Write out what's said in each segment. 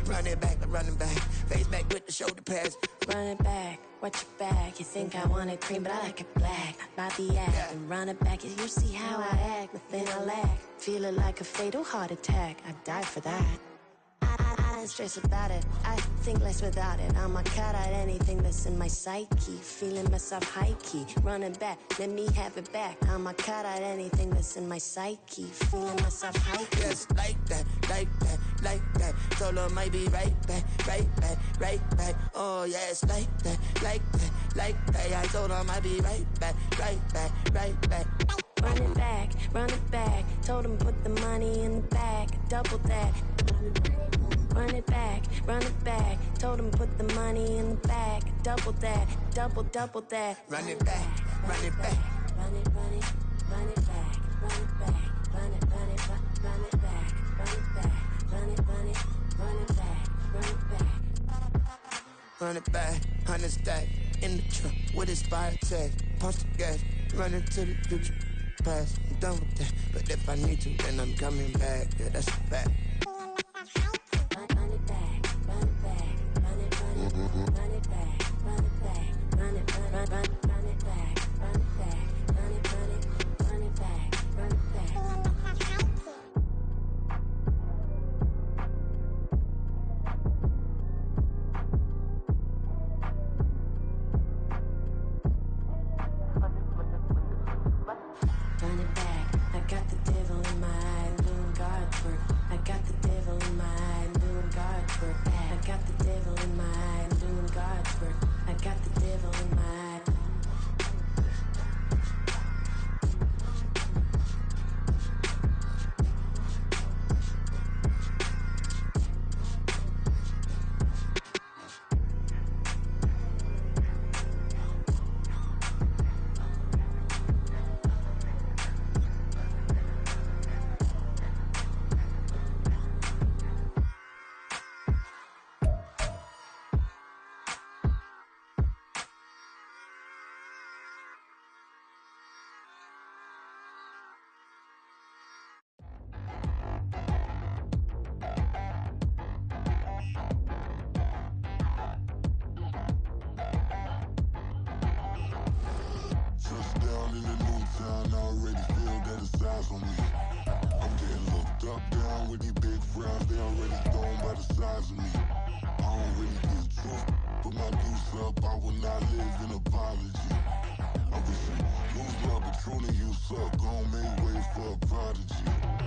Run it back, I'm running back. Face back with the shoulder pads. Run it back, watch your back. You think I want it cream, but I like it black. Body act and run it back. You see how I act, nothing I lack. Feel it like a fatal heart attack. I'd die for that. I don't stress about it, I think less without it. I'ma cut out anything that's in my psyche. Feeling myself high-key, running back, let me have it back. I'ma cut out anything that's in my psyche. Feeling myself high-key. Yes, like that, like that, like that. Told her might be right back, right back, right back. Oh yes, like that, like that, like that. I told her might be right back, right back, right back. Run it back, run it back. Told him put the money in the bag, double that. Run it back, run it back. Told him put the money in the bag, double that, double that. Run it back, run it back. Run it, run it, run it back, run it back, run it, run it, run it back, run it back, run it, run it, run it back, run it back. Run it back, 100 stack in the truck with his fire tag. Punch the gas, running to the future. Past, I'm done with that. But if I need to, then I'm coming back. Yeah, that's a fact. Run it back, run it back, run it, run it, run it back, run it back, run it, run it back, run it back, run it, run it, run it back, run it back. Run it back, I got the devil in my eye, doing guard work. I got the devil in my eye, doing guard work. I got the devil in my eye, doing guard work. I got the devil in my eye.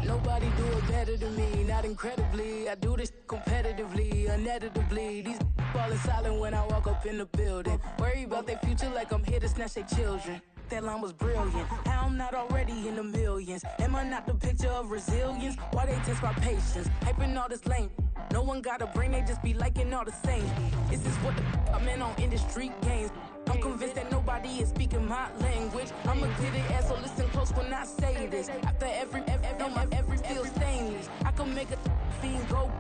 Nobody do it better than me, not incredibly. I do this competitively, uneditably. These falling silent when I walk up in the building. Worry about their future like I'm here to snatch their children. That line was brilliant. How I'm not already in the millions? Am I not the picture of resilience? Why they test my patience? Hyping all this lame. No one got a brain, they just be liking all the same. This is what the I'm in on industry games. I'm convinced that nobody is speaking my language. I'ma clear the air, so listen close when I say this. After every feel stainless. I can make a fiend go.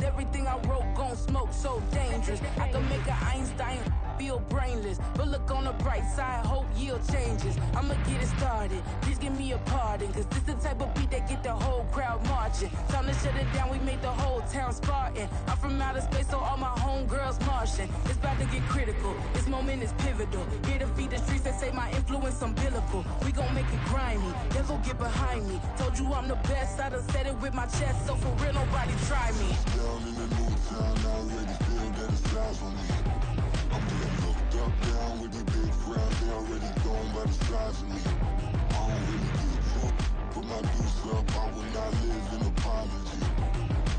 Everything I wrote gon' smoke, so dangerous. I can make an Einstein feel brainless. But look on the bright side, hope yield changes. I'ma get it started, please give me a pardon. Cause this the type of beat that get the whole crowd marching. Time to shut it down, we made the whole town Spartan. I'm from outer space, so all my homegirls Martian. It's about to get critical, this moment is pivotal. Here to feed the streets, they say my influence umbilical. We gon' make it grimy, never get behind me. Told you I'm the best, I done said it with my chest. So for real, nobody try me. Down in the new town, I already feel that it's eyes on me. I'm getting looked up, down with these big crowds. They already gone by the size of me. I don't really get drunk, put my deuce up. I will not live in apology.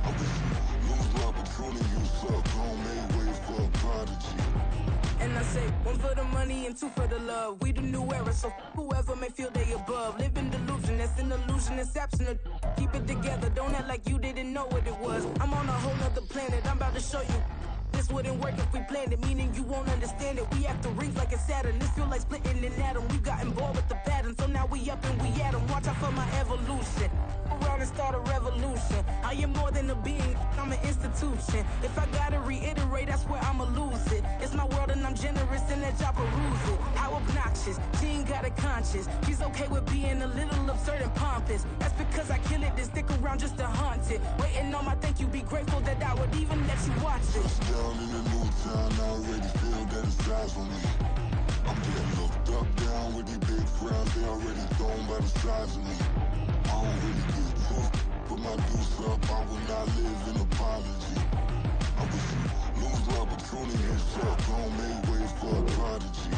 I wish you lose love, but truly you suck. Gon' make way for a prodigy. And I say, one for the money and two for the love. We the new era, so whoever may feel they above. Live in delusion, that's an illusion, it's absent. Keep it together, don't act like you didn't know what it was. I'm on a whole nother planet, I'm about to show you. This wouldn't work if we planned it, meaning you won't understand it. We have to rings like a Saturn, this feel like splitting an atom. We got involved with the pattern, so now we up and we at 'em. Watch out for my evolution, around and start a revolution. I am more than a being, I'm an institution. If I gotta reiterate, that's where I'ma lose it. It's my world and I'm generous and that y'all peruse it. How obnoxious, she ain't got a conscience. She's okay with being a little absurd and pompous. That's because I kill it, then stick around just to haunt it. Waiting on my thank you, be grateful that I would skies on me. I'm getting looked up, down with these big crowds. They already thrown by the size of me. I don't really give a fuck. Put my deuce up, I will not live in apology. I wish you lose the opportunity and shut. Don't make way for a prodigy.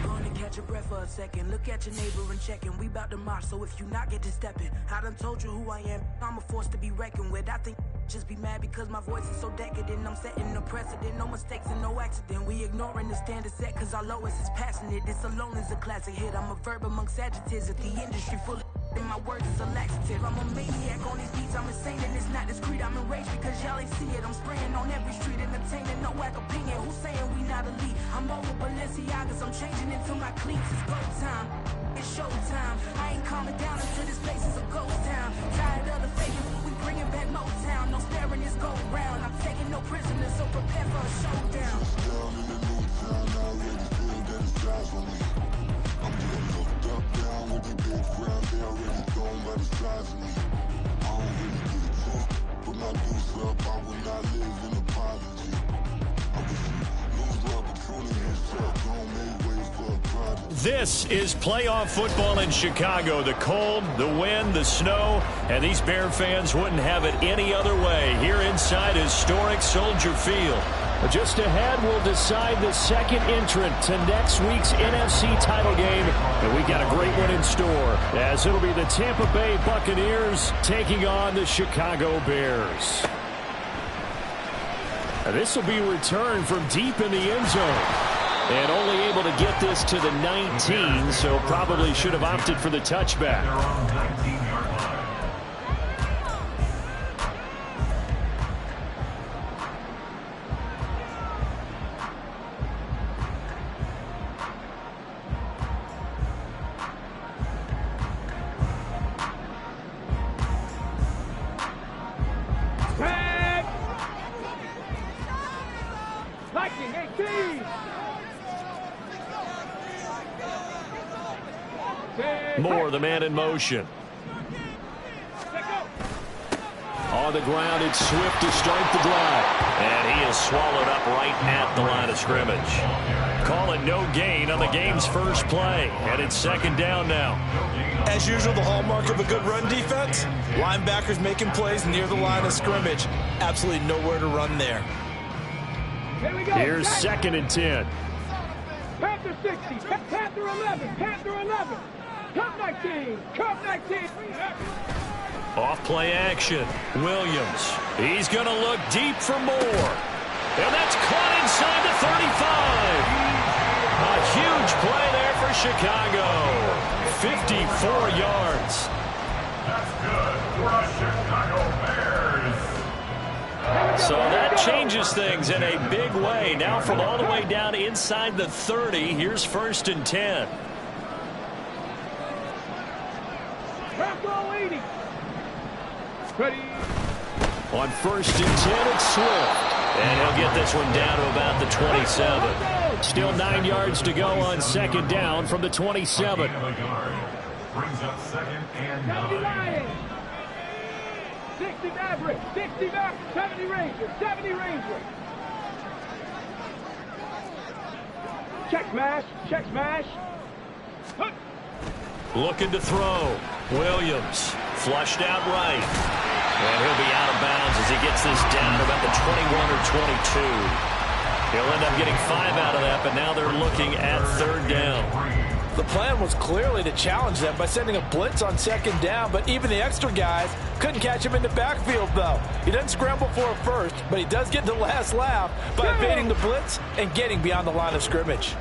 Gonna catch your breath for a second. Look at your neighbor and check him. We bout to march, so if you not get to stepping. I done told you who I am. I'm a force to be reckoned with. I think just be mad because my voice is so decadent. I'm setting a precedent. No mistakes and no accident. We ignoring the standard set cause our lowest is passionate. This alone is a classic hit. I'm a verb amongst adjectives. If the industry full of and my words is a laxative. I'm a maniac on these beats. I'm insane and it's not discreet. I'm enraged because y'all ain't see it. I'm spraying on every street, entertaining no whack opinion. Who's saying we not elite? I'm over Balenciagas. I'm changing into my cleats. It's go time. It's showtime. I ain't calming down until this place is a ghost town. Tired of the faking, we bringing back Motown. No staring this go round. I'm taking no prisoners, so prepare for a showdown. Down in the new town, I already feel that it's eyes on me. I'm getting looked up, down with the big crowd. They already thrown by the size of me. I don't really give a fuck. Put my deuce up, I will not live in apology. I wish you lose the opportunity and shut. Don't make way for a prodigy. This is playoff football in Chicago. The cold, the wind, the snow, and these Bear fans wouldn't have it any other way here inside historic Soldier Field. Just ahead, we'll decide the second entrant to next week's NFC title game, and we got a great one in store, as it'll be the Tampa Bay Buccaneers taking on the Chicago Bears. This will be returned from deep in the end zone. And only able to get this to the 19, so probably should have opted for the touchback. Moore, the man in motion. On the ground, it's Swift to start the drive. And he is swallowed up right at the line of scrimmage. Call it no gain on the game's first play. And it's second down now. As usual, the hallmark of a good run defense, linebackers making plays near the line of scrimmage. Absolutely nowhere to run there. Here's second and 10. Panther 60, Panther 11, Panther 11. Cup 19, Cup 19. Off play action. Williams. He's going to look deep for Moore. And that's caught inside the 35. A huge play there for Chicago. 54 yards. That's good for us Chicago Bears. So that changes things in a big way. Now from all the way down inside the 30, here's first and 10. Ready. On first and 10, it's Swift. And he'll get this one down to about the 27. Still 9 yards to go on second down from the 27. Brings up second and 9. 60 Maverick, 60 Maverick, 70 Ranger, 70 Ranger. Check smash. Looking to throw. Williams flushed out right. And he'll be out of bounds as he gets this down to about the 21 or 22. He'll end up getting 5 out of that, but now they're looking at third down. The plan was clearly to challenge them by sending a blitz on second down, but even the extra guys couldn't catch him in the backfield, though. He doesn't scramble for a first, but he does get the last laugh by evading the blitz and getting beyond the line of scrimmage.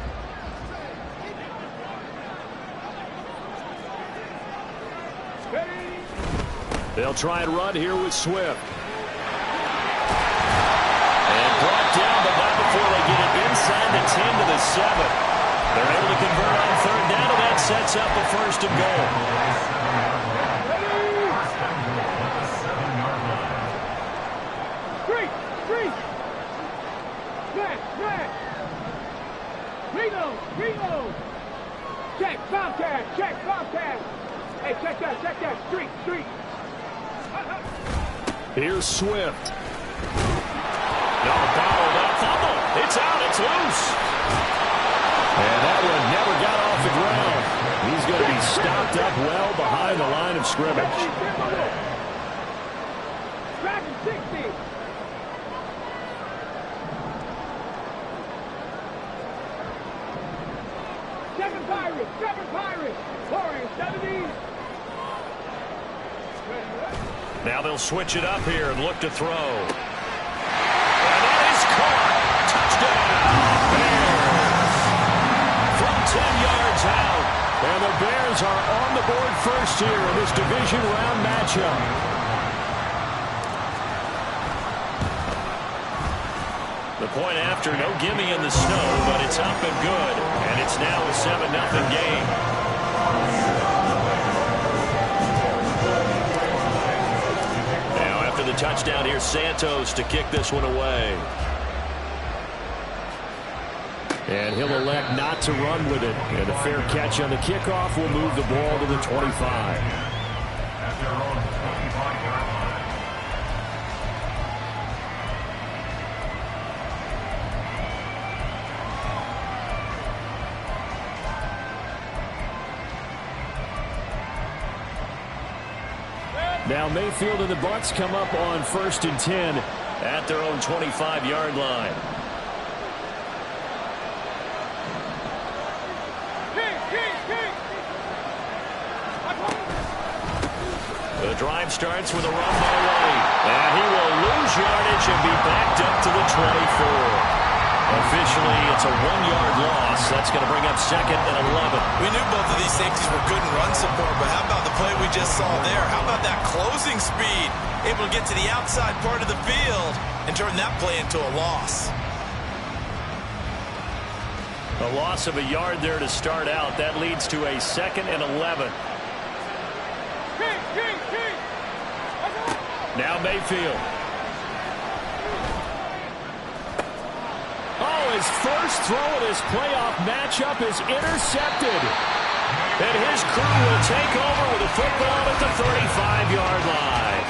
They'll try and run here with Swift. And brought down, but not before they get it inside the 10 to the 7. They're able to convert on third down, and that sets up a first and goal. Street. Smash. Reload. Check, Bobcat. Hey, check that. Street. Here's Swift. No, bottled up fumble. It's out. It's It's loose. And that one never got off the ground. He's going to be stopped up well behind the line of scrimmage. Tracking 60. Seven Pirates. Scoring 70. Now they'll switch it up here and look to throw. And that is caught. Touchdown, Bears. From 10 yards out. And the Bears are on the board first here in this division round matchup. The point after, no gimme in the snow, but it's up and good. And it's now a 7-0 game. Now after the touchdown, here's Santos to kick this one away. And he'll elect not to run with it. And a fair catch on the kickoff will move the ball to the 25. At their own 25-yard line. Now Mayfield and the Bucs come up on 1st and 10 at their own 25-yard line. The drive starts with a run by White. And he will lose yardage and be backed up to the 24. Officially, it's a 1-yard loss. That's going to bring up 2nd and 11. We knew both of these safeties were good in run support, but how about the play we just saw there? How about that closing speed? Able to get to the outside part of the field and turn that play into a loss. A loss of a yard there to start out. That leads to a 2nd and 11. Now Mayfield. Oh, his first throw of this playoff matchup is intercepted. And his crew will take over with a football at the 35-yard line.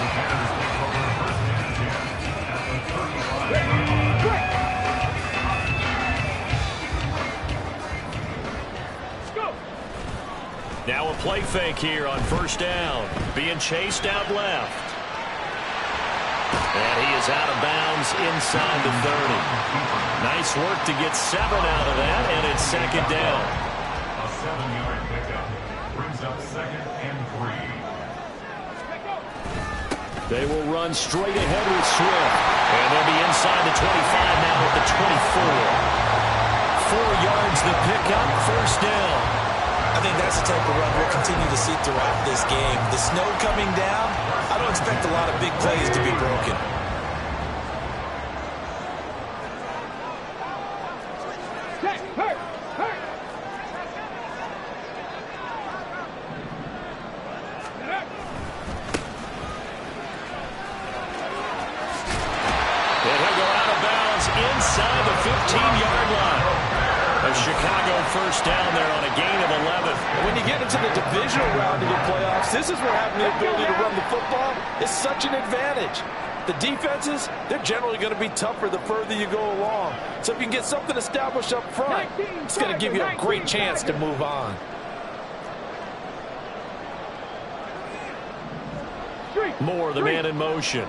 Now a play fake here on 1st down. Being chased out left. And he is out of bounds inside the 30. Nice work to get 7 out of that, and it's 2nd down. A 7-yard pickup brings up 2nd and 3. They will run straight ahead with Swift. And they'll be inside the 25 now at the 24. 4 yards the pickup, 1st down. I think that's the type of run we'll continue to see throughout this game. The snow coming down, I don't expect a lot of big plays to be broken. And he'll go out of bounds inside the 15-yard line. A Chicago 1st down there on a gain of 11. When you get into the divisional round of the playoffs, this is where having the ability to run the football is such an advantage. The defenses, they're generally going to be tougher the further you go along. So if you can get something established up front, it's going to give you a great chance to move on. Moore, the man in motion.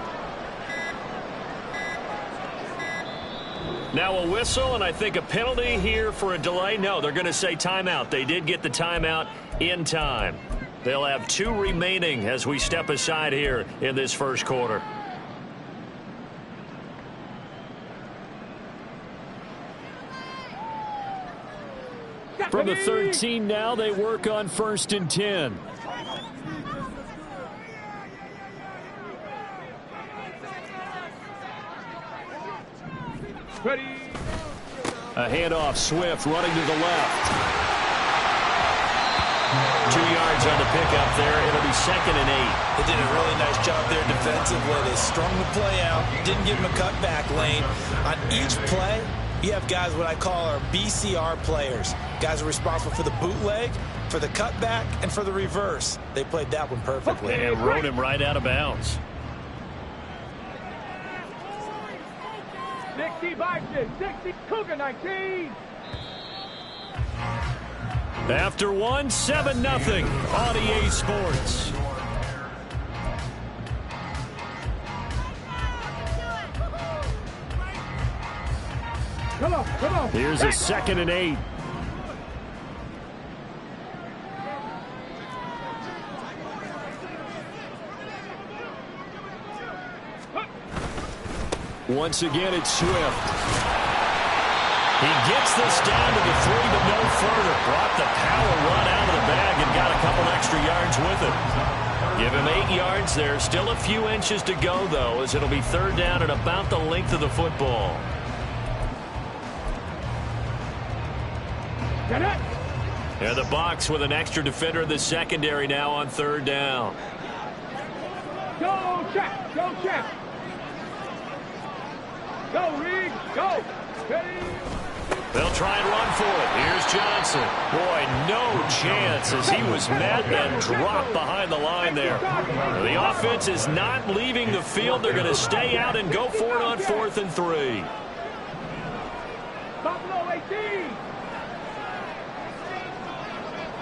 Now a whistle, and I think a penalty here for a delay. No, they're going to say timeout. They did get the timeout in time. They'll have 2 remaining as we step aside here in this 1st quarter. From the 13 now, they work on 1st and 10. Ready. A handoff, Swift running to the left. 2 yards on the pickup there. It'll be 2nd and 8. They did a really nice job there defensively. They strung the play out, didn't give him a cutback lane. On each play, you have guys what I call our BCR players. Guys are responsible for the bootleg, for the cutback, and for the reverse. They played that one perfectly. And rode him right out of bounds. 60 by 6, 60, Cougar 19. After 1, 7-0 on EA Sports. Come on. Here's a 2nd and 8. Once again, it's Swift. He gets this down to the 3, but no further. Brought the power run out of the bag and got a couple extra yards with it. Give him 8 yards there. Still a few inches to go, though, as it'll be 3rd down at about the length of the football. Get it. And the box with an extra defender in the secondary now on 3rd down. Go check. Go, Reed, go. Ready. They'll try and run for it. Here's Johnson. Boy, no chance as he was met and dropped behind the line there. The offense is not leaving the field. They're going to stay out and go for it on 4th and 3. Buffalo 18.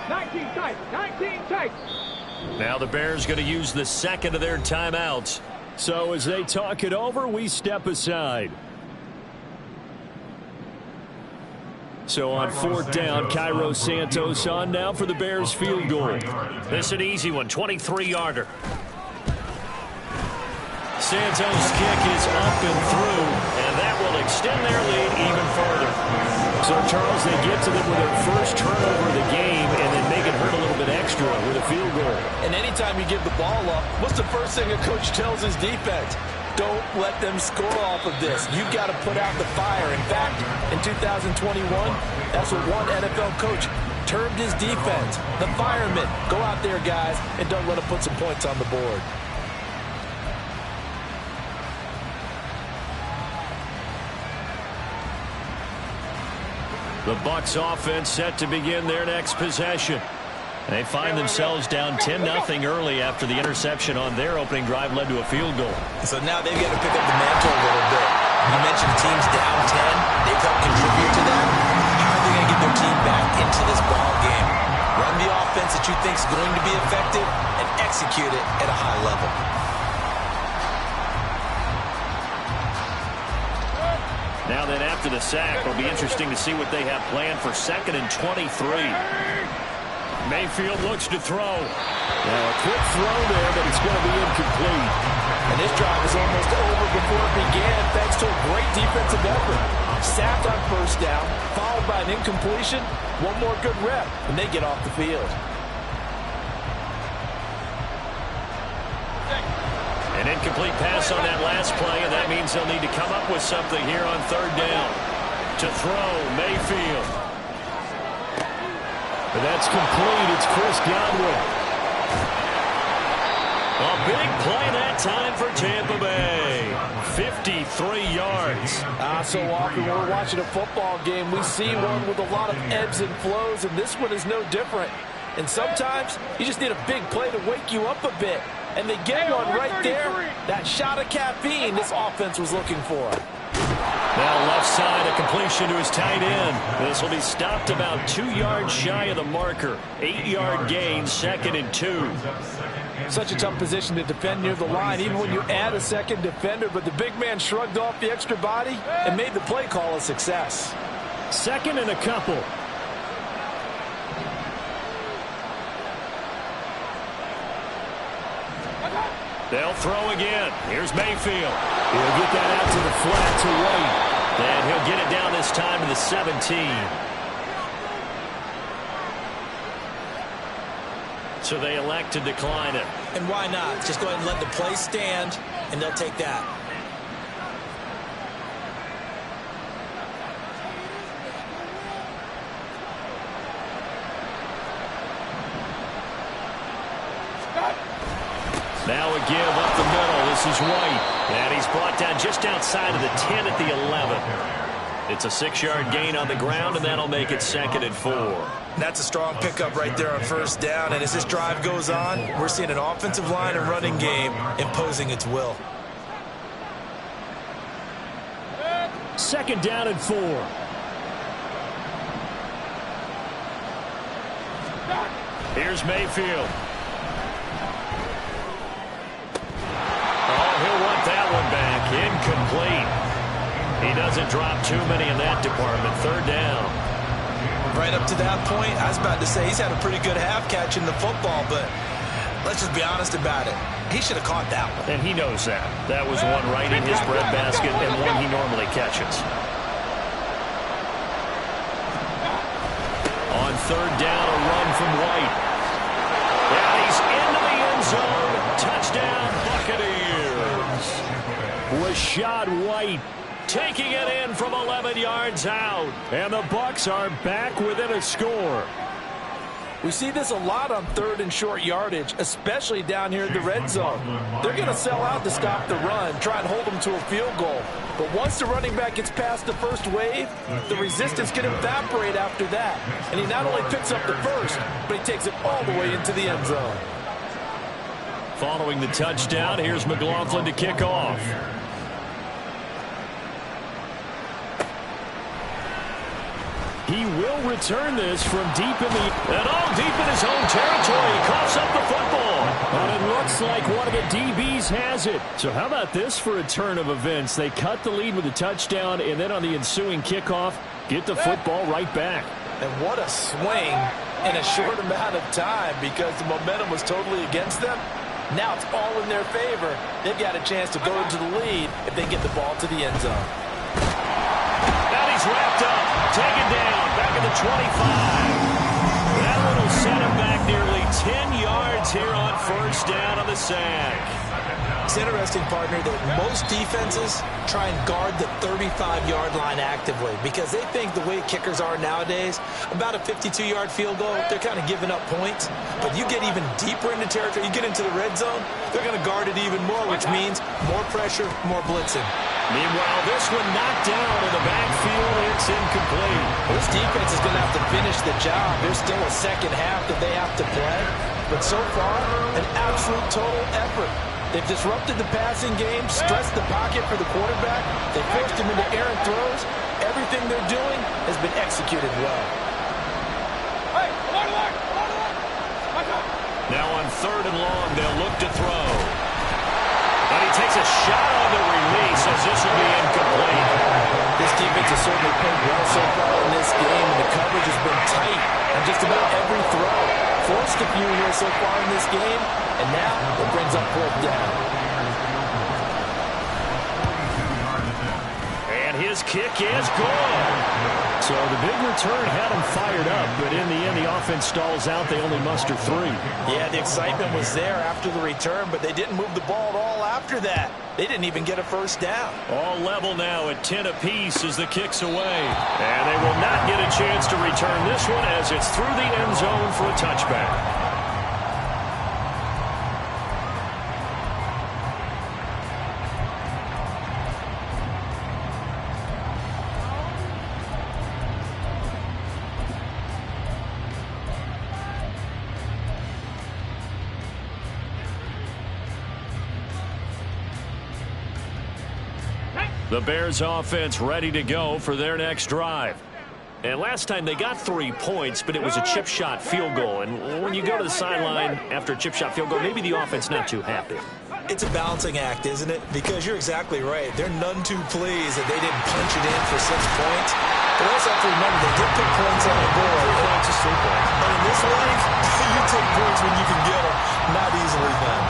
19 tight. Now the Bears going to use the 2nd of their timeouts. So as they talk it over, we step aside. So on 4th down, Cairo Santos on now for the Bears field goal. This is an easy one, 23-yarder. Santos' kick is up and through, and that will extend their lead even further. So, Charles, they get to them with their first turnover of the game and then make it hurt a little bit extra with a field goal. And anytime you give the ball up, what's the first thing a coach tells his defense? Don't let them score off of this. You've got to put out the fire. In fact, in 2021, that's what one NFL coach termed his defense. The firemen. Go out there, guys, and don't let them put some points on the board. The Bucs offense set to begin their next possession. They find themselves down 10-0 early after the interception on their opening drive led to a field goal. So now they've got to pick up the mantle a little bit. You mentioned teams down 10. They've helped contribute to that. How are they going to get their team back into this ball game? Run the offense that you think is going to be effective and execute it at a high level. Now then, after the sack, it'll be interesting to see what they have planned for 2nd and 23. Mayfield looks to throw. Now a quick throw there, but it's going to be incomplete. And this drive is almost over before it began, thanks to a great defensive effort. Sacked on 1st down, followed by an incompletion. One more good rep, and they get off the field. An incomplete pass on that last play, and that means they'll need to come up with something here on 3rd down. To throw, Mayfield. And that's complete. It's Chris Godwin. A big play that time for Tampa Bay. 53 yards. So often when we're watching a football game, we see one with a lot of ebbs and flows, and this one is no different. And sometimes you just need a big play to wake you up a bit. And they get one right there. That shot of caffeine this offense was looking for. Now left side, a completion to his tight end. This will be stopped about 2 yards shy of the marker. 8-yard gain, 2nd and 2. Such a tough position to defend near the line, even when you add a second defender. But the big man shrugged off the extra body and made the play call a success. 2nd and a couple. They'll throw again. Here's Mayfield. He'll get that out to the flat to White. And he'll get it down this time to the 17. So they elect to decline it. And why not? Just go ahead and let the play stand, and they'll take that. Now a give up the middle. This is White. And he's brought down just outside of the 10 at the 11. It's a 6-yard gain on the ground, and that'll make it 2nd and 4. That's a strong pickup right there on 1st down. And as this drive goes on, we're seeing an offensive line and running game imposing its will. 2nd down and 4. Here's Mayfield. Oh, he'll want that one back. Incomplete. He doesn't drop too many in that department. 3rd down. Right up to that point, I was about to say he's had a pretty good half catching the football, but let's just be honest about it. He should have caught that one. And he knows that. That was one right in his breadbasket and one he normally catches. On 3rd down, a run from White. And he's into the end zone. Touchdown, Buccaneers. Rashad White taking it in from 11 yards out. And the Bucs are back within a score. We see this a lot on 3rd and short yardage, especially down here in the red zone. They're going to sell out to stop the run, try and hold them to a field goal. But once the running back gets past the first wave, the resistance can evaporate after that. And he not only picks up the first, but he takes it all the way into the end zone. Following the touchdown, here's McLaughlin to kick off. He will return this from deep in deep in his own territory. He coughs up the football. And it looks like one of the DBs has it. So how about this for a turn of events? They cut the lead with a touchdown, and then on the ensuing kickoff, get the football right back. And what a swing in a short amount of time, because the momentum was totally against them. Now it's all in their favor. They've got a chance to go into the lead if they get the ball to the end zone. And he's wrapped up. Taken down, back at the 25. That one will set him back nearly 10 yards here on 1st down on the sack. It's interesting, partner, that most defenses try and guard the 35-yard line actively because they think the way kickers are nowadays, about a 52-yard field goal, they're kind of giving up points. But you get even deeper into territory, you get into the red zone, they're going to guard it even more, which means more pressure, more blitzing. Meanwhile, this one knocked down in the backfield. It's incomplete. This defense is going to have to finish the job. There's still a second half that they have to play. But so far, an absolute total effort. They've disrupted the passing game, stressed the pocket for the quarterback. They forced him into errant throws. Everything they're doing has been executed well. Now on 3rd and long, they'll look to throw. And he takes a shot on the release as this will be incomplete. This defense has certainly played well so far in this game, and the coverage has been tight on just about every throw. Forced a few here so far in this game, and now it brings up 4th down. And his kick is good. So the big return had him fired up, but in the end, the offense stalls out. They only muster 3. Yeah, the excitement was there after the return, but they didn't move the ball at all after that. They didn't even get a 1st down. All level now at 10 apiece as the kick's away. And they will not get a chance to return this one as it's through the end zone for a touchback. The Bears offense ready to go for their next drive. And last time they got 3 points, but it was a chip shot field goal. And when you go to the sideline after a chip shot field goal, maybe the offense not too happy. It's a balancing act, isn't it? Because you're exactly right. They're none too pleased that they didn't punch it in for 6 points. But also have to remember, they did put points on the board. Points is 3 points. And in this league, you take points when you can get them. Not easily done.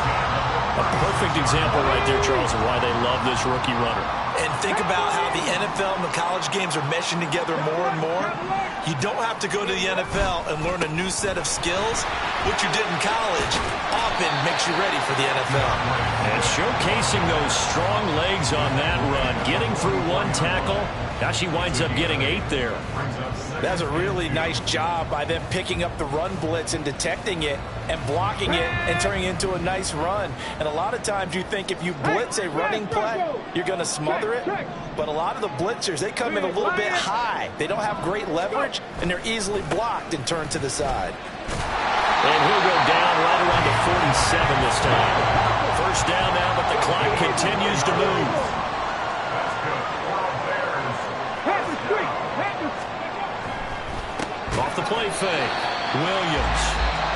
A perfect example right there, Charles, of why they love this rookie runner. And think about how the NFL and the college games are meshing together more and more. You don't have to go to the NFL and learn a new set of skills. What you did in college often makes you ready for the NFL. And showcasing those strong legs on that run, getting through 1 tackle. Now she winds up getting 8 there. That's a really nice job by them picking up the run blitz and detecting it and blocking it and turning it into a nice run. And a lot of times you think if you blitz a running play, you're going to smother it. But a lot of the blitzers, they come in a little bit high. They don't have great leverage, and they're easily blocked and turned to the side. And he'll go down right around the 47 this time. 1st down now, but the clock continues to move. the play fake. Williams.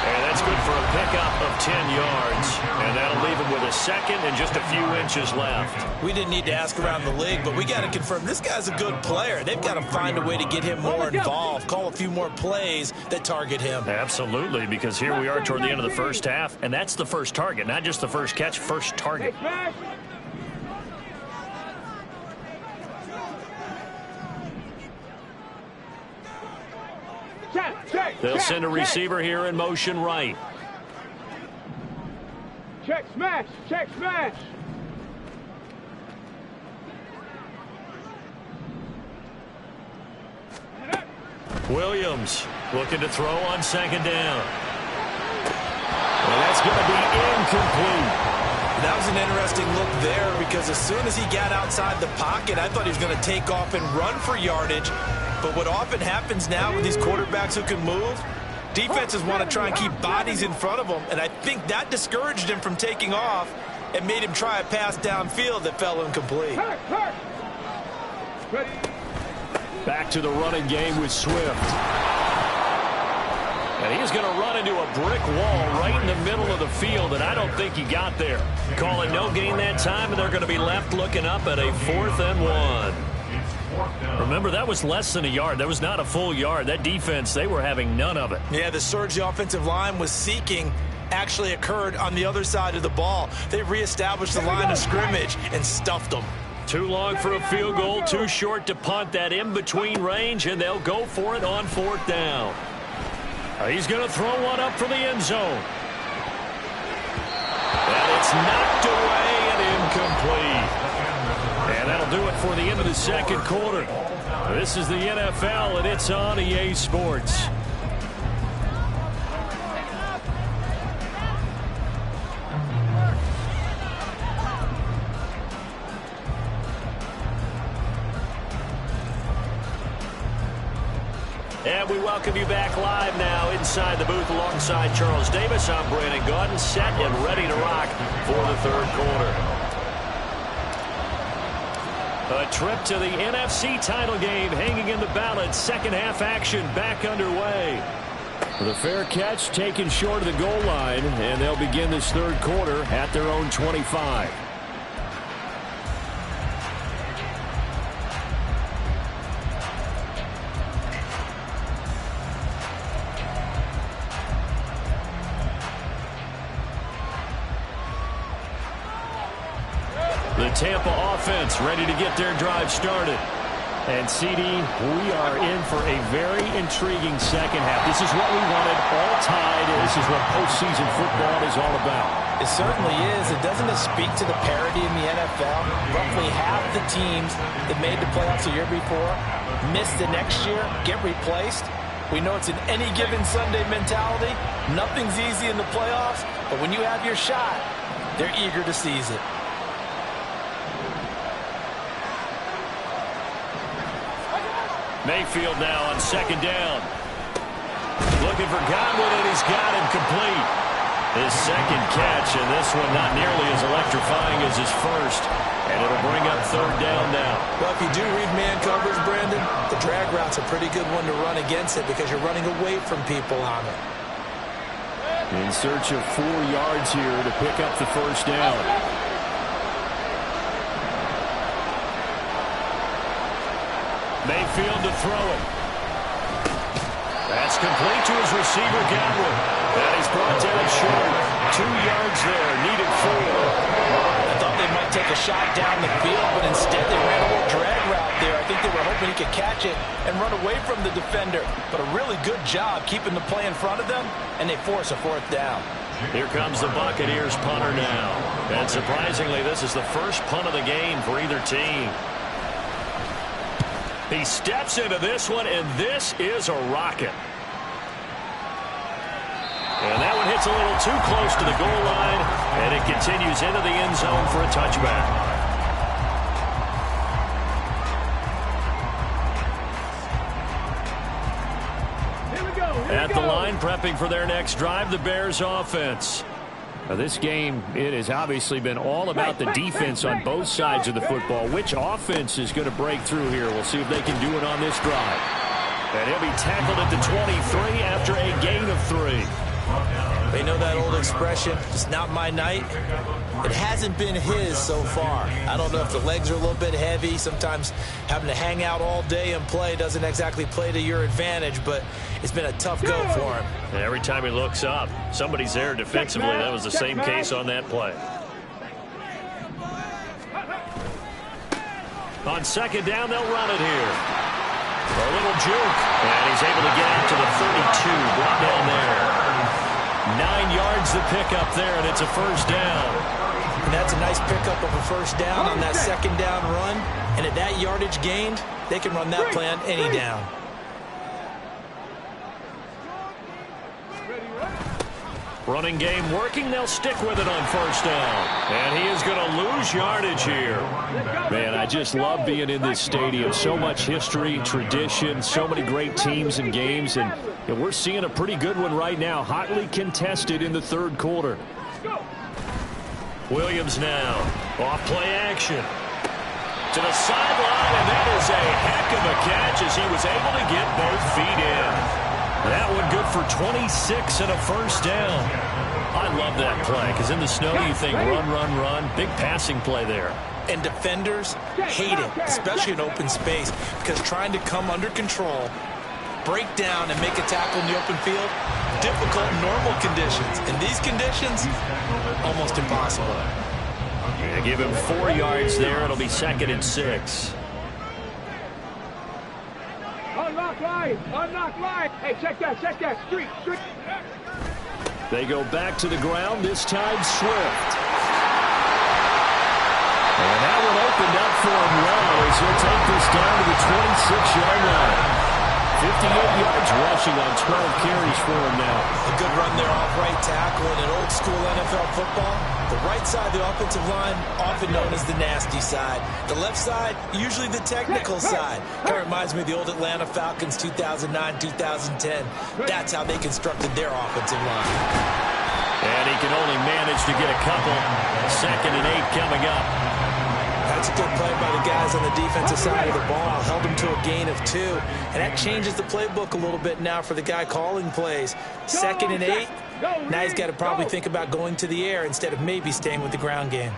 And that's good for a pickup of 10 yards. And that'll leave him with a second and just a few inches left. We didn't need to ask around the league, but we got to confirm this guy's a good player. They've got to find a way to get him more involved, call a few more plays that target him. Absolutely, because here we are toward the end of the first half, and that's the first target, not just the first catch, first target. They'll send a receiver here in motion right. Check smash, check smash. Williams looking to throw on second down. And that's going to be incomplete. That was an interesting look there because as soon as he got outside the pocket, I thought he was going to take off and run for yardage. But what often happens now with these quarterbacks who can move, defenses want to try and keep bodies in front of them, and I think that discouraged him from taking off and made him try a pass downfield that fell incomplete. Back to the running game with Swift. And he's going to run into a brick wall right in the middle of the field, and I don't think he got there. Call it no gain that time, and they're going to be left looking up at a 4th and 1. Remember, that was less than a yard. That was not a full yard. That defense, they were having none of it. Yeah, the surge the offensive line was seeking actually occurred on the other side of the ball. They reestablished the line of scrimmage and stuffed them. Too long for a field goal, too short to punt. That in-between range, and they'll go for it on 4th down. He's going to throw one up for the end zone. And it's knocked away and incomplete. And that'll do it for the end of the second quarter. This is the NFL, and it's on EA Sports. And we welcome you back live now inside the booth alongside Charles Davis. I'm Brandon Gaudin, set and ready to rock for the third quarter. A trip to the NFC title game hanging in the balance. Second half action back underway. The fair catch taken short of the goal line, and they'll begin this third quarter at their own 25. The Tampa offense ready to get their drive started. And, CD, we are in for a very intriguing second half. This is what we wanted, all tied. This is what postseason football is all about. It certainly is. And doesn't it speak to the parity in the NFL? Roughly half the teams that made the playoffs the year before miss the next year, get replaced. We know it's an any given Sunday mentality. Nothing's easy in the playoffs, but when you have your shot, they're eager to seize it. Mayfield now on second down. Looking for Godwin, and he's got him complete. His second catch, and this one not nearly as electrifying as his first. And it'll bring up third down now. Well, if you do read man coverage, Brandon, the drag route's a pretty good one to run against it because you're running away from people on it. In search of 4 yards here to pick up the first down. Mayfield to throw it. That's complete to his receiver, Godwin. And he's brought down short. 2 yards there, needed 4. I thought they might take a shot down the field, but instead they ran a little drag route there. I think they were hoping he could catch it and run away from the defender. But a really good job keeping the play in front of them, and they force a 4th down. Here comes the Buccaneers punter now. And surprisingly, this is the first punt of the game for either team. He steps into this one, and this is a rocket. And that one hits a little too close to the goal line, and it continues into the end zone for a touchback. At the line, prepping for their next drive, the Bears offense. Now, this game, it has obviously been all about the defense on both sides of the football. Which offense is going to break through here? We'll see if they can do it on this drive. And he'll be tackled at the 23 after a gain of 3. They know that old expression, it's not my night. It hasn't been his so far. I don't know if the legs are a little bit heavy. Sometimes having to hang out all day and play doesn't exactly play to your advantage, but it's been a tough go for him. And every time he looks up, somebody's there defensively. That was the same case on that play. On second down, they'll run it here. A little juke, and he's able to get out to the 32, brought down there. 9 yards to pick up there, and it's a first down. And that's a nice pickup of a first down on that second down run. And at that yardage gained, they can run that play on any down. Running game working. They'll stick with it on first down. And he is going to lose yardage here. Man, I just love being in this stadium. So much history, tradition, so many great teams and games. And we're seeing a pretty good one right now. Hotly contested in the third quarter. Williams now. Off play action. To the sideline, and that is a heck of a catch as he was able to get both feet in. That one good for 26 and a first down. I love that play because in the snow you think run, run, run. Big passing play there. And defenders hate it, especially in open space, because trying to come under control, break down, and make a tackle in the open field, difficult in normal conditions. In these conditions, almost impossible. They give him 4 yards there. It'll be 2nd and 6. Unlock line! Unlock line! Hey, check that, street! They go back to the ground, this time Swift. And that one opened up for him well as he'll take this down to the 26-yard line. 58 yards rushing on 12 carries for him now. A good run there off right tackle in an old school NFL football. The right side of the offensive line, often known as the nasty side. The left side, usually the technical side. Kind of reminds me of the old Atlanta Falcons 2009, 2010. That's how they constructed their offensive line. And he can only manage to get a couple. 2nd and 8 coming up. That's a good play by the guys on the defensive side of the ball. Held him to a gain of 2. And that changes the playbook a little bit now for the guy calling plays. 2nd and 8. Now he's got to probably think about going to the air instead of maybe staying with the ground game.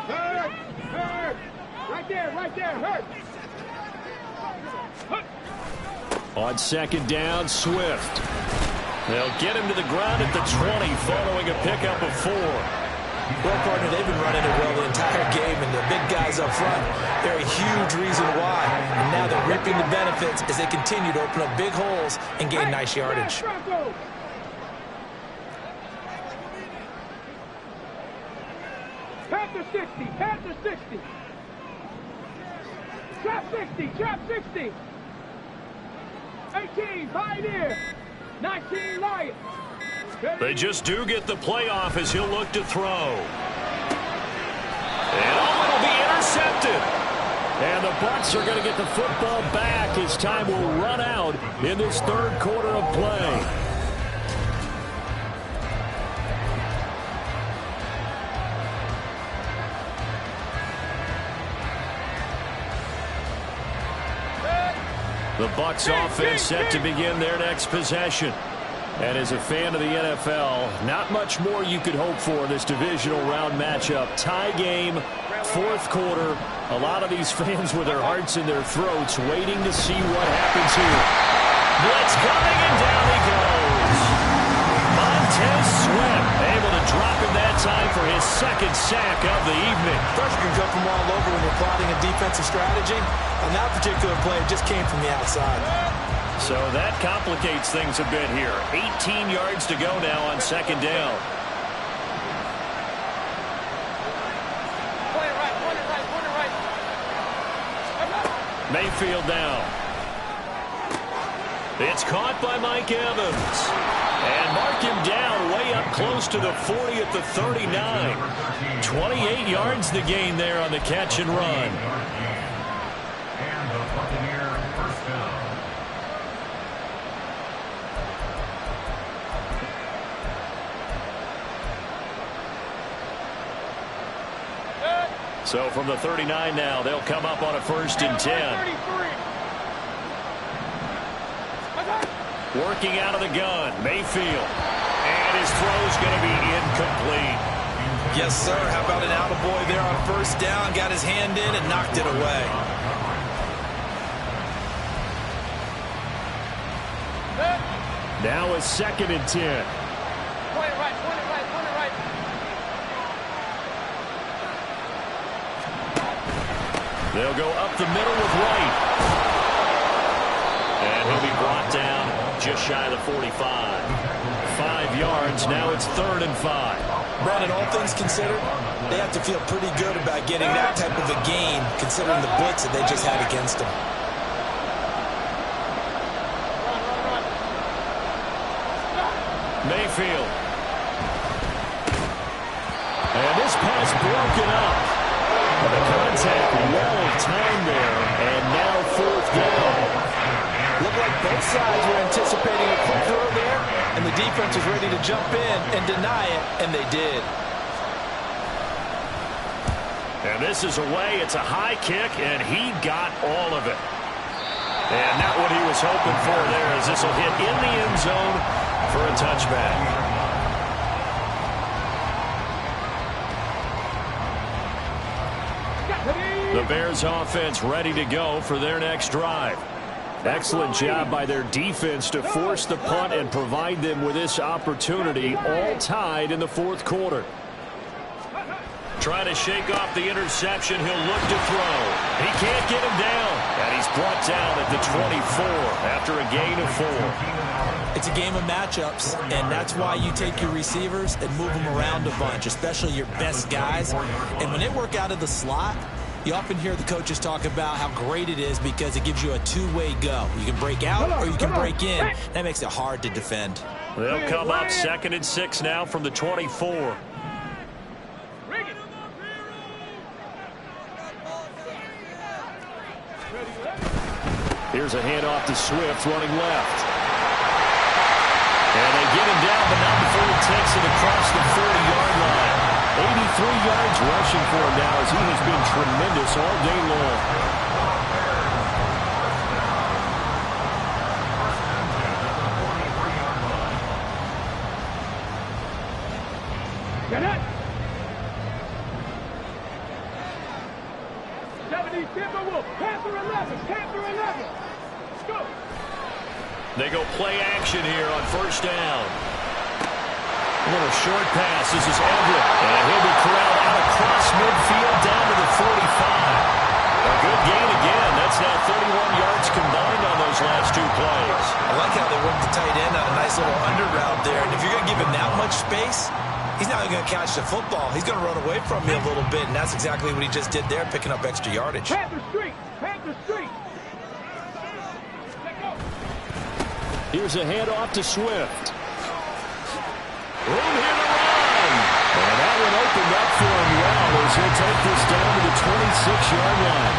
Hurt! Right there, hurt! On 2nd down, Swift. They'll get him to the ground at the 20 following a pickup of 4. Well, partner, they've been running it well the entire game, and the big guys up front, they're a huge reason why. And now they're reaping the benefits as they continue to open up big holes and gain nice yardage. Panther 60. Trap 60. 18, Pioneer. 19, Lion. They just do get the playoff as he'll look to throw. And it'll be intercepted. And the Bucs are going to get the football back as time will run out in this third quarter of play. The Bucs offense set to begin their next possession. And as a fan of the NFL, not much more you could hope for in this divisional round matchup. Tie game, fourth quarter. A lot of these fans with their hearts in their throats waiting to see what happens here. Blitz coming, and down he goes. Montez Swift able to drop him that time for his 2nd sack of the evening. Pressure can come from all over when you're plotting a defensive strategy. On that particular play, it just came from the outside. So that complicates things a bit here. 18 yards to go now on 2nd down. Mayfield now. It's caught by Mike Evans. And mark him down way up close to the 40 at the 39. 28 yards the gain there on the catch and run. And the Buccaneer first down. So from the 39 now, they'll come up on a 1st and 10. Working out of the gun, Mayfield. And his throw's going to be incomplete. Yes, sir. How about an attaboy there on first down? Got his hand in and knocked it away. Now a 2nd and 10. Point it right, point it right, point it right. They'll go up the middle with Wright. And he'll be brought down just shy of the 45. 5 yards. Now it's 3rd and 5. Brandon, all things considered, they have to feel pretty good about getting that type of a gain, considering the blitz that they just had against them. Mayfield. And this pass broken up. But the contact well timed there, and now 4th down. Looked like both sides were anticipating a quick throw there, and the defense was ready to jump in and deny it, and they did. And this is away. It's a high kick, and he got all of it. And not what he was hoping for there, as this will hit in the end zone for a touchback. The Bears offense ready to go for their next drive. Excellent job by their defense to force the punt and provide them with this opportunity, all tied in the 4th quarter. Trying to shake off the interception. He'll look to throw. He can't get him down. And he's brought down at the 24 after a gain of 4. It's a game of matchups, and that's why you take your receivers and move them around a bunch, especially your best guys. And when they work out of the slot, you often hear the coaches talk about how great it is because it gives you a two-way go. You can break out or you can break in. That makes it hard to defend. They'll come up 2nd and 6 now from the 24. Here's a handoff to Swift running left. And they get him down, but not before he takes it across the 40-yard line. 83 yards rushing for him now as he has been tremendous all day long. Get it! 70 Timberwolves, Panther 11, Panther 11. Let's go. They go play action here on first down. A little short pass. This is Everett. And he'll be corralled out across midfield down to the 45. A good gain again. That's now 31 yards combined on those last 2 plays. I like how they worked the tight end on a nice little under route there. And if you're going to give him that much space, he's not going to catch the football. He's going to run away from me a little bit, and that's exactly what he just did there, picking up extra yardage. Panther Street, Panther Street. Here's a handoff to Swift. Room here to run. And that one opened up for him well as he'll take this down to the 26-yard line.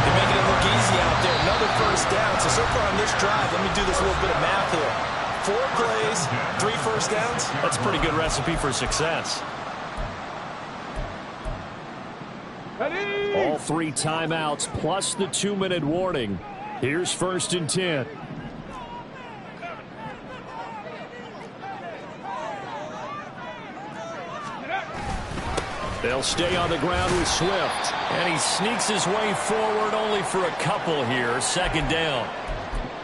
They're making it look easy out there. Another first down. So far on this drive, let me do this little bit of math here. 4 plays, 3 first downs. That's a pretty good recipe for success. All 3 timeouts plus the 2-minute warning. Here's 1st and 10. They'll stay on the ground with Swift. And he sneaks his way forward only for a couple here. 2nd down.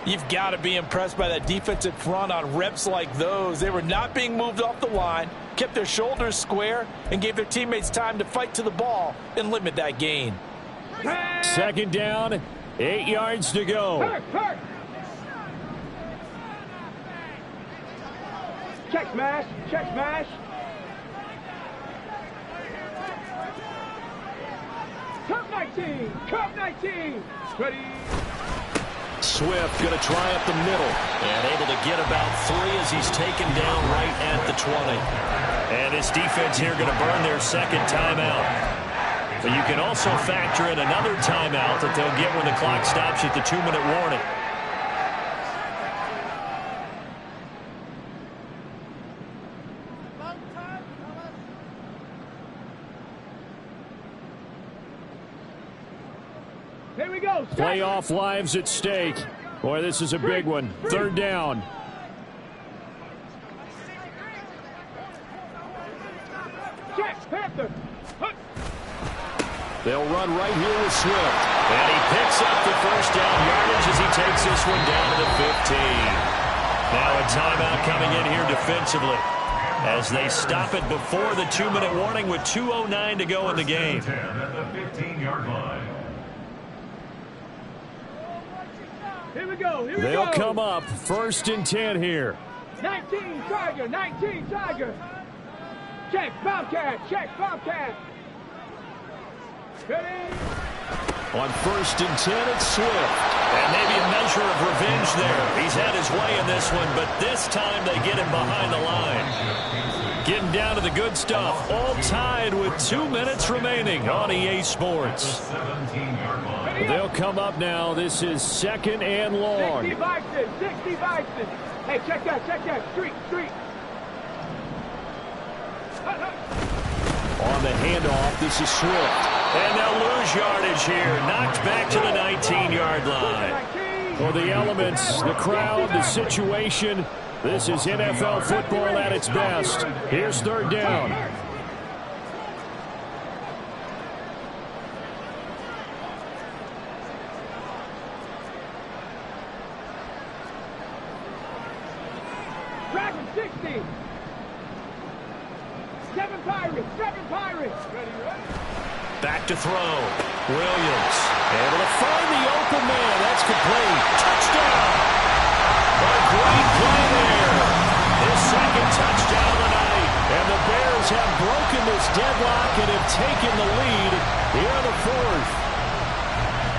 You've got to be impressed by that defensive front on reps like those. They were not being moved off the line, kept their shoulders square, and gave their teammates time to fight to the ball and limit that gain. 2nd down, 8 yards to go. Check smash, check smash. Cup 19, Cup 19. Ready. Swift going to try up the middle and able to get about 3 as he's taken down right at the 20. And his defense here going to burn their 2nd timeout. But you can also factor in another timeout that they'll get when the clock stops at the 2-minute warning. Here we go. Playoff lives at stake. Boy, this is a big one. Third down. Check, Panther. They'll run right here with Swift. And he picks up the first down yardage as he takes this one down to the 15. Now a timeout coming in here defensively as they stop it before the 2-minute warning with 2:09 to go in the game. 10 at the 15-yard line. Here we go. They'll come up 1st and 10 here. 19 Tiger, 19 Tiger. Check, Bobcat, check, Bobcat. Ready? On 1st and 10, it's Swift. And maybe a measure of revenge there. He's had his way in this one, but this time they get him behind the line. Getting down to the good stuff. All tied with 2 minutes remaining on EA Sports. They'll come up now. This is 2nd and long. 60 Bison. Hey, check that. Street. On the handoff, this is Swift. And they'll lose yardage here. Knocked back to the 19-yard line. For the elements, the crowd, the situation, this is NFL football at its best. Here's 3rd down. Dragon 60. 7 Pirates. Ready. Back to throw. Williams able to find the open man. That's complete. Touchdown. A great play there. His 2nd touchdown of the night. And the Bears have broken this deadlock and have taken the lead here in the 4th.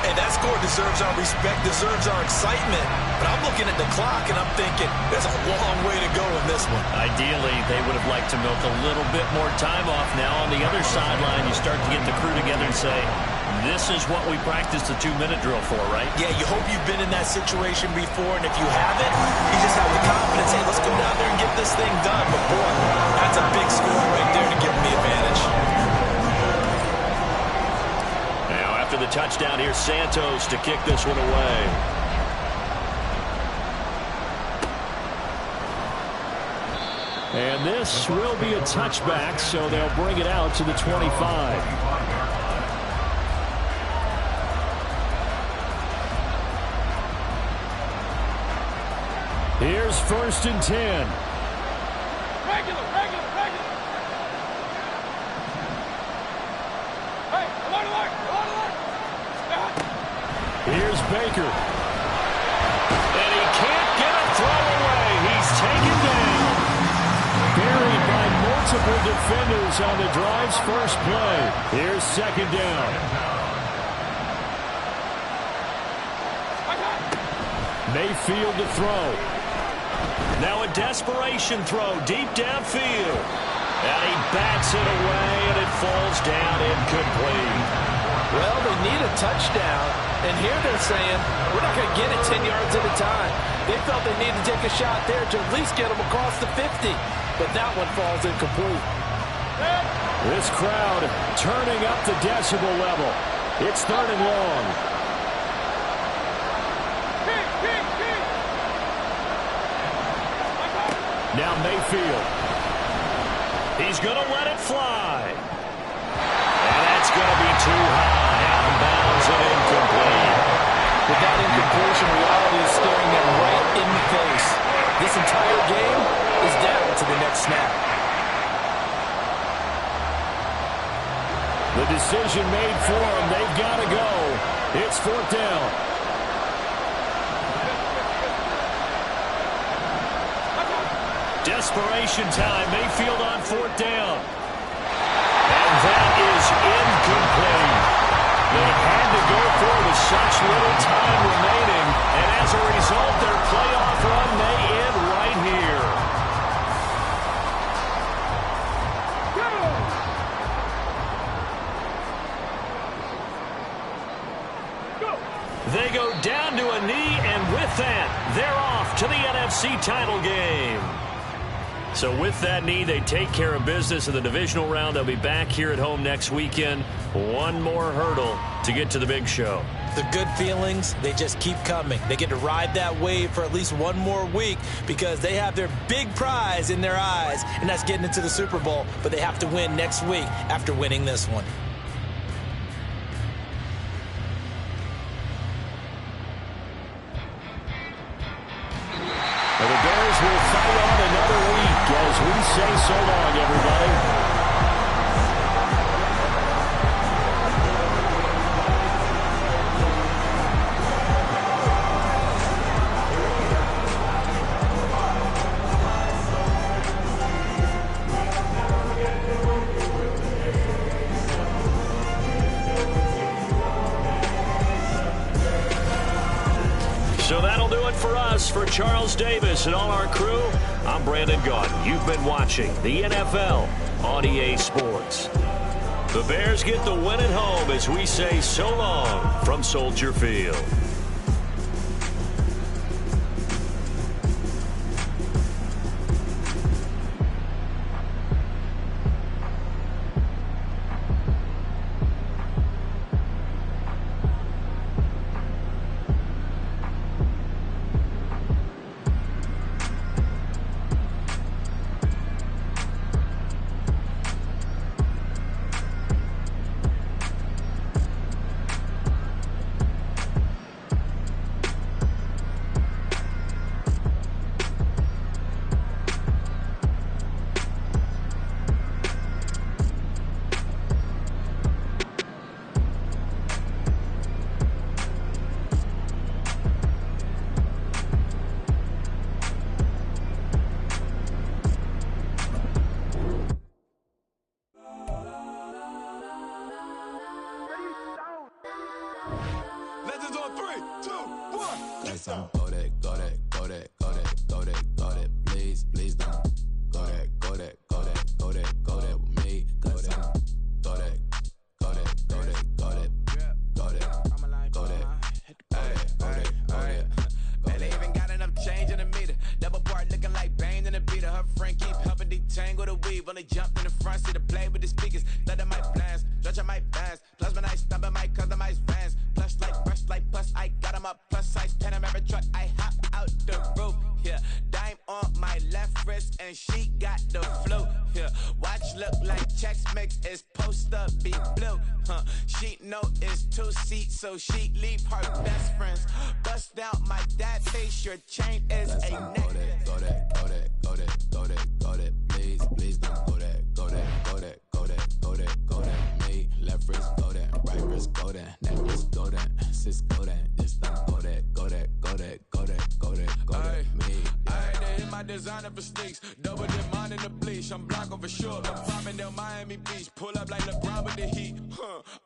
And that score deserves our respect, deserves our excitement. But I'm looking at the clock, and I'm thinking there's a long way to go in this one. Ideally, they would have liked to milk a little bit more time off. Now on the other sideline, you start to get the crew together and say, this is what we practiced the 2-minute drill for, right? Yeah, you hope you've been in that situation before, and if you haven't, you just have the confidence, hey, let's go down there and get this thing done. But, boy, that's a big score right there to give them the advantage. After the touchdown, here's Santos to kick this one away. And this will be a touchback, so they'll bring it out to the 25. Here's 1st and 10. Regular. Here's Baker. And he can't get a throw away. He's taken down. Buried by multiple defenders on the drive's first play. Here's 2nd down. Mayfield to throw. Now a desperation throw deep downfield. And he bats it away, and it falls down incomplete. Well, they need a touchdown, and here they're saying, we're not going to get it 10 yards at a time. They felt they needed to take a shot there to at least get them across the 50, but that one falls incomplete. This crowd turning up the decibel level. It's 3rd and long. Now Mayfield. He's going to let it fly. And that's going to be too high. Out of bounds and incomplete. With that incompletion, reality is staring them right in the face. This entire game is down to the next snap. The decision made for them. They've got to go. It's 4th down. Desperation time. Mayfield on 4th down. And that is incomplete. They had to go for it with such little time remaining. And as a result, their playoff run may end right here. They go down to a knee, and with that, they're off to the NFC title game. So with that knee, they take care of business in the divisional round. They'll be back here at home next weekend. One more hurdle to get to the big show. The good feelings, they just keep coming. They get to ride that wave for at least one more week because they have their big prize in their eyes, and that's getting into the Super Bowl. But they have to win next week after winning this one. Well, the Bears will fight on another week as we say so long, everybody. So that'll do it for us. For Charles Davis and all our crew, I'm Brandon Gaudin. You've been watching the NFL on EA Sports. The Bears get the win at home as we say so long from Soldier Field. Legends on 3, 2, 1. That's on. Go that, go that, go that, go that, go that, go that. Please, please don't. Go that, go that, go that, go that, go that with me. Go that, go that, go that, go that, go that, go that, go that, go that. Man, they even got enough change in the meter. Double part looking like Bane in the beater. Her friend keep helping detangle the weave. Only jumped in the front seat to play with the speakers. Let my plans, stretch my bands. Plus when I stumble, my customized fans. Plush like fresh like plus, I got them up plus size. Panamera truck, I hop out the roof. Yeah, dime on my left wrist and she got the flu. Yeah, watch look like Chex Mix is supposed to be blue. She know it's 2 seats, so she leave her best friends. Bust down my dad face, your chain is a necklace. Go that, go that, go that, go that, go that. Please, please don't go that, go that, go that, go that, go that, go that. Me, left wrist, go that, right wrist, go that, necklace, go that, sis, go that, this don't go that, go that, go that, go that, go that, go that. Me, I had to hit my designer for sneaks, double dip mine in the bleach. I'm Blanco for sure. I'm popping down Miami Beach, pull up like LeBron with the heat.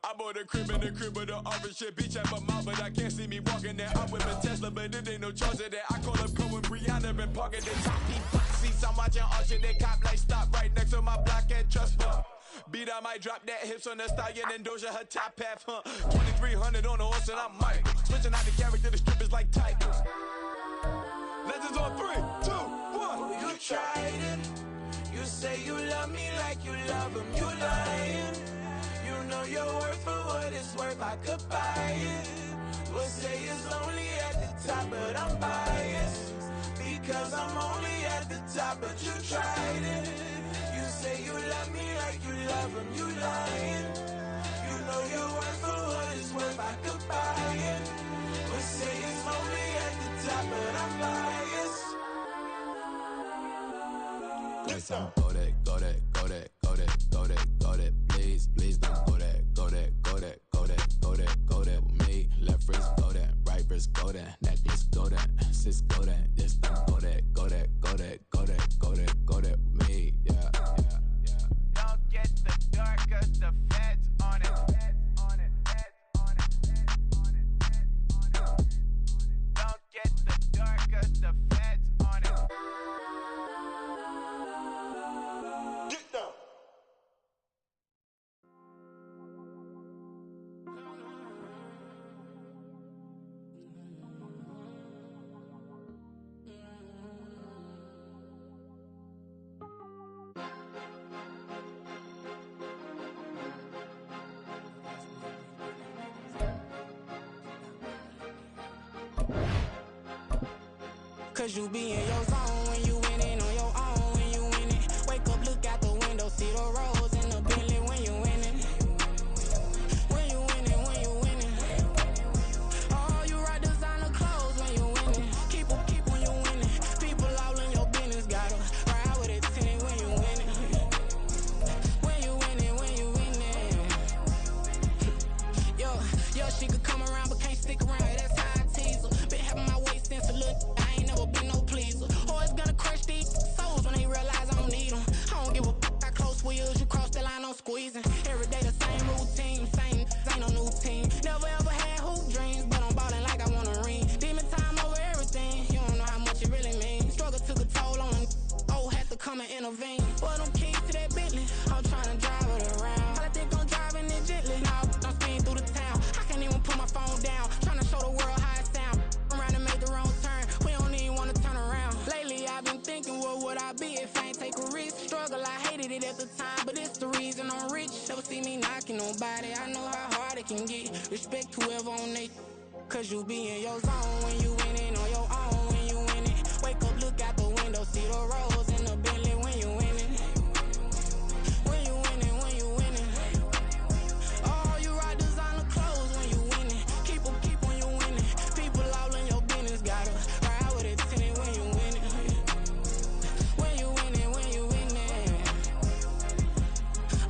I bought a crib in the crib with the orange shit. Beach at my mouth, but I can't see me walking there. I'm with a Tesla, but it ain't no charge of that. I call up Cohen Brianna and parking the top box seats. I'm watching Archer, they cop like stop right next to my block at Trust Fund. Beat, I might drop that hips on the stallion and Doja her top half, 2300 on the horse and I'm Mike. Switching out the character, the strippers like Tigers. Legends on 3, 2, 1. You tried it. You say you love me like you love him. You lying. You know your worth for what it's worth. I could buy it. We'll say it's lonely at the top, but I'm biased because I'm only at the top. But you tried it. You say you love me like you love him. You lying. You know your worth for what it's worth. I could buy it. We'll say it's lonely at the top, but I'm biased. that's on. Go that, go that, go that, go that, go that, go that. Please, please don't go that, go that, go that, go that, go that, go that with me. Left wrist, go that, right wrist, go that, necklace, go that, sis, go that, this don't go that, go that, go that, go that, go that, go that with me. Yeah, yeah, yeah. Don't get the dark, cause the feds on it. Don't get the dark, cause the feds on it. Get down. Cause you be in your zone when you winning on your own when you winning. Wake up, look out the window, see the rose in the Bentley when you winning. When you winning, when you winning. Oh, you rock designer clothes when you winning. Keep when you winning. People all in your business, gotta ride with it tinted when you winning. When you winning, when you winning. Yo, she could come around but can't stick around. That's how I tease her. Been having my waist since a little. I ain't never been no pleaser. Always gonna crush these souls when they realize I don't need them. I don't give a I close wheels, you cross the line, I'm squeezing. Every day the same routine, same, ain't no new team. Never ever had hoop dreams, but I'm ballin' like I want a ring. Demon time over everything, you don't know how much it really means. Struggle took a toll on them, had to come and intervene. Boy, them keys to that Bentley, I'm tryna drive it around. I think I'm driving it gently, now I'm speeding through the town. I can't even put my phone down, tryna show the world how it sound. Around and make the wrong turn, we don't even wanna turn around. Lately I've been thinking, what would I be if I ain't take a risk? Struggle, I hated it at the time, but it's the reason I'm rich. Never see me knocking nobody, I know how hard it can get. Respect whoever on they, cause you be in your zone when you winning on your own when you winning. Wake up, look out the window, see the rose in the Bentley when you winning. When you winning, when you winning. Oh, you rock designer clothes when you winning. Keep when you winning. People all in your business, gotta ride with it tinted when you winning. When you winning, when you winning.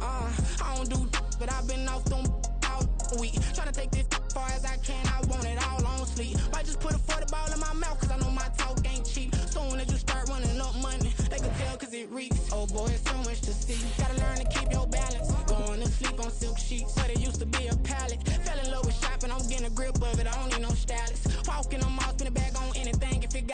I don't do but I've been off them all week. Tryna take this far as I can, I want it all on sleep. Might just put a 40 ball in my mouth, cause I know my talk ain't cheap. Soon as you start running up money, they can tell cause it reeks. Oh boy, it's so much to see. Gotta learn to keep your balance. Going to sleep on silk sheets, but it used to be a pallet. Fell in love with shopping, I'm getting a grip of it, I don't need no style.